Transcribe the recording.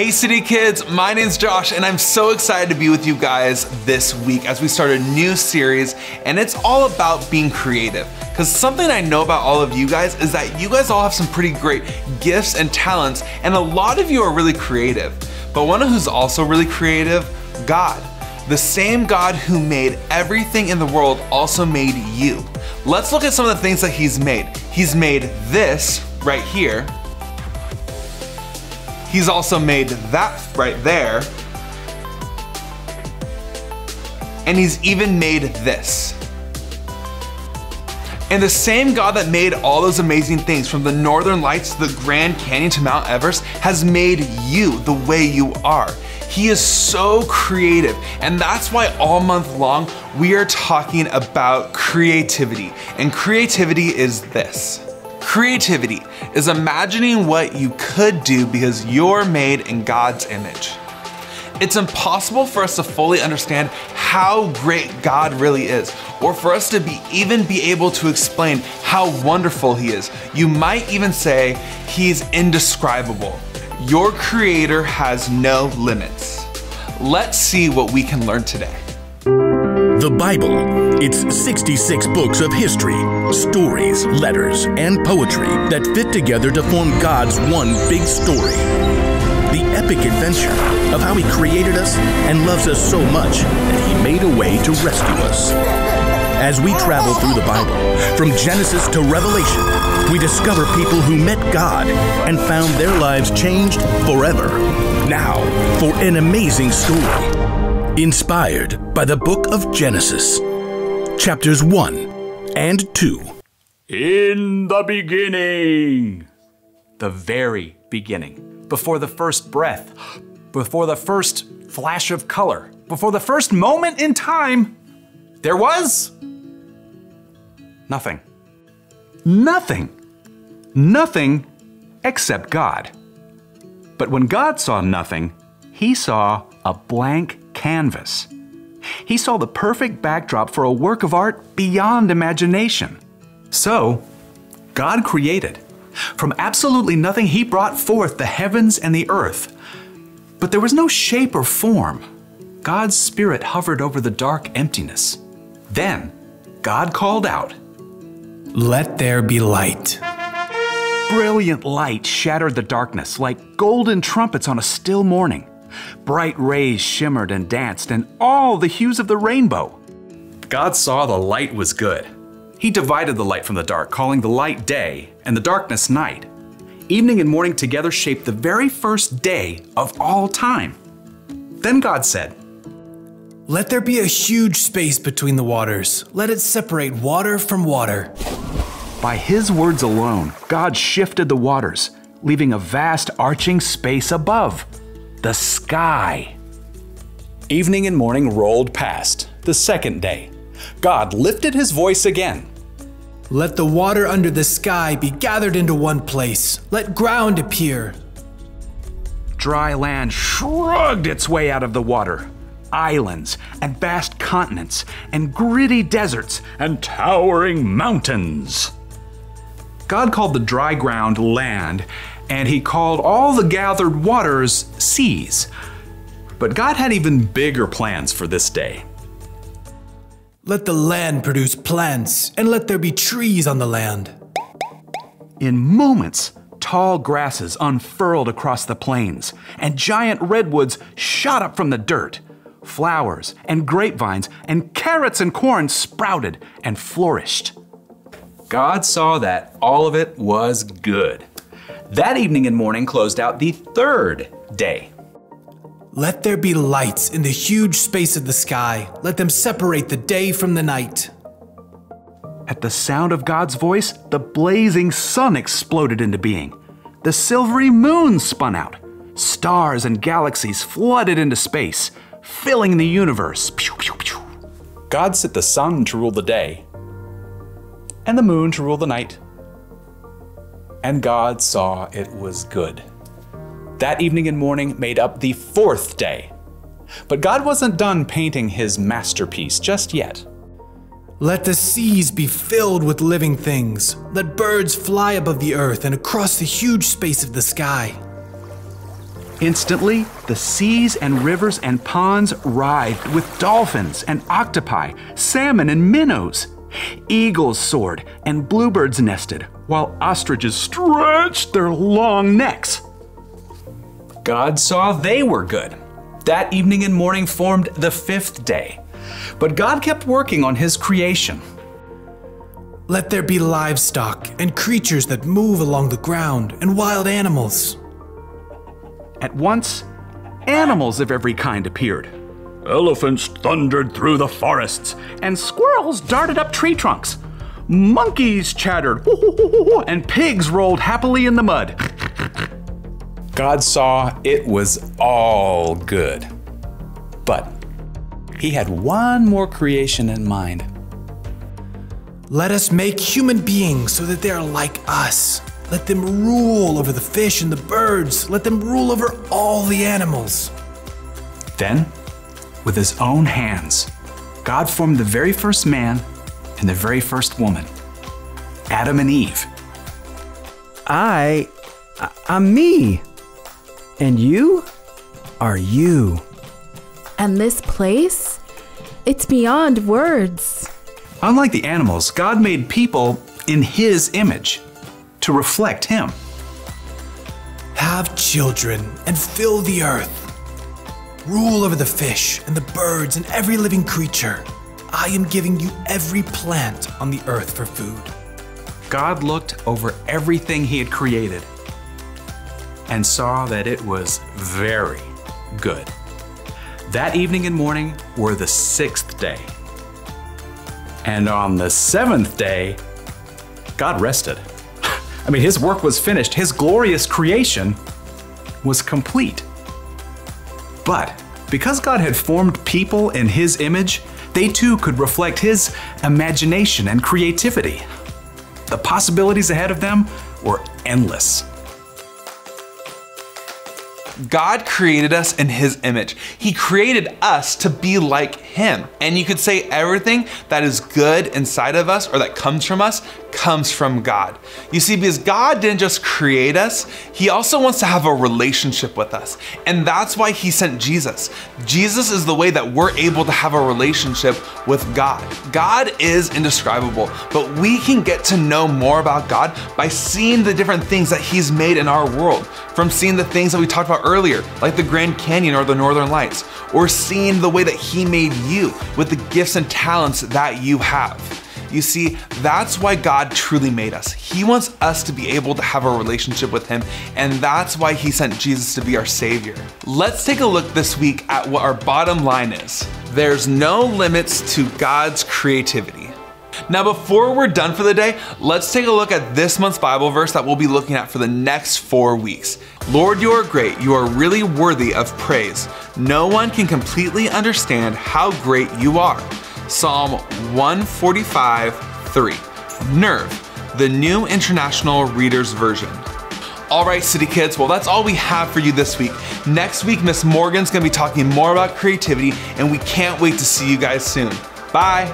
Hey City Kids, my name's Josh and I'm so excited to be with you guys this week as we start a new series, and it's all about being creative. Because something I know about all of you guys is that you guys all have some pretty great gifts and talents, and a lot of you are really creative. But one who's also really creative? God. The same God who made everything in the world also made you. Let's look at some of the things that He's made. He's made this right here. He's also made that right there. And He's even made this. And the same God that made all those amazing things, from the Northern Lights to the Grand Canyon to Mount Everest, has made you the way you are. He is so creative, and that's why all month long we are talking about creativity. And creativity is this. Creativity is imagining what you could do because you're made in God's image. It's impossible for us to fully understand how great God really is, or for us to even be able to explain how wonderful He is. You might even say He's indescribable. Your Creator has no limits. Let's see what we can learn today. The Bible. It's 66 books of history, stories, letters, and poetry that fit together to form God's one big story. The epic adventure of how He created us and loves us so much that He made a way to rescue us. As we travel through the Bible, from Genesis to Revelation, we discover people who met God and found their lives changed forever. Now, for an amazing story. Inspired by the book of Genesis, chapters 1 and 2. In the beginning. The very beginning. Before the first breath. Before the first flash of color. Before the first moment in time. There was nothing. Nothing. Nothing except God. But when God saw nothing, He saw a blank canvas. He saw the perfect backdrop for a work of art beyond imagination. So, God created. From absolutely nothing, He brought forth the heavens and the earth. But there was no shape or form. God's Spirit hovered over the dark emptiness. Then, God called out, "Let there be light." Brilliant light shattered the darkness like golden trumpets on a still morning. Bright rays shimmered and danced in all the hues of the rainbow. God saw the light was good. He divided the light from the dark, calling the light day and the darkness night. Evening and morning together shaped the very first day of all time. Then God said, "Let there be a huge space between the waters. Let it separate water from water." By His words alone, God shifted the waters, leaving a vast arching space above. The sky. Evening and morning rolled past. The second day. God lifted His voice again. "Let the water under the sky be gathered into one place. Let ground appear." Dry land shrugged its way out of the water. Islands and vast continents and gritty deserts and towering mountains. God called the dry ground land, and He called all the gathered waters seas. But God had even bigger plans for this day. "Let the land produce plants, and let there be trees on the land." In moments, tall grasses unfurled across the plains, and giant redwoods shot up from the dirt. Flowers and grapevines and carrots and corn sprouted and flourished. God saw that all of it was good. That evening and morning closed out the third day. "Let there be lights in the huge space of the sky. Let them separate the day from the night." At the sound of God's voice, the blazing sun exploded into being. The silvery moon spun out. Stars and galaxies flooded into space, filling the universe. Pew, pew, pew. God set the sun to rule the day, and the moon to rule the night. And God saw it was good. That evening and morning made up the fourth day. But God wasn't done painting His masterpiece just yet. "Let the seas be filled with living things. Let birds fly above the earth and across the huge space of the sky." Instantly, the seas and rivers and ponds writhed with dolphins and octopi, salmon and minnows. Eagles soared and bluebirds nested, while ostriches stretched their long necks. God saw they were good. That evening and morning formed the fifth day. But God kept working on His creation. Let there be livestock and creatures that move along the ground and wild animals. At once, animals of every kind appeared. Elephants thundered through the forests, and squirrels darted up tree trunks. Monkeys chattered, and pigs rolled happily in the mud. God saw it was all good. But He had one more creation in mind. Let us make human beings so that they are like us. Let them rule over the fish and the birds. Let them rule over all the animals. Then, with His own hands, God formed the very first man and the very first woman, Adam and Eve. I'm me. And you are you. And this place, it's beyond words. Unlike the animals, God made people in His image to reflect Him. Have children and fill the earth. Rule over the fish and the birds and every living creature. I am giving you every plant on the earth for food. God looked over everything He had created and saw that it was very good. That evening and morning were the sixth day. And on the seventh day, God rested. I mean, His work was finished. His glorious creation was complete. But because God had formed people in His image, they too could reflect His imagination and creativity. The possibilities ahead of them were endless. God created us in His image. He created us to be like Him. And you could say everything that is good inside of us or that comes from us comes from God. You see, because God didn't just create us, He also wants to have a relationship with us. And that's why He sent Jesus. Jesus is the way that we're able to have a relationship with God. God is indescribable, but we can get to know more about God by seeing the different things that He's made in our world. From seeing the things that we talked about earlier, like the Grand Canyon or the Northern Lights, or seeing the way that He made you with the gifts and talents that you have. You see, that's why God truly made us. He wants us to be able to have a relationship with Him, and that's why He sent Jesus to be our Savior. Let's take a look this week at what our bottom line is. There's no limits to God's creativity. Now, before we're done for the day, let's take a look at this month's Bible verse that we'll be looking at for the next 4 weeks. Lord, you are great. You are really worthy of praise. No one can completely understand how great you are. Psalm 145:3. NIRV, the New International Reader's Version. All right, City Kids, well, that's all we have for you this week. Next week, Miss Morgan's gonna be talking more about creativity, and we can't wait to see you guys soon. Bye.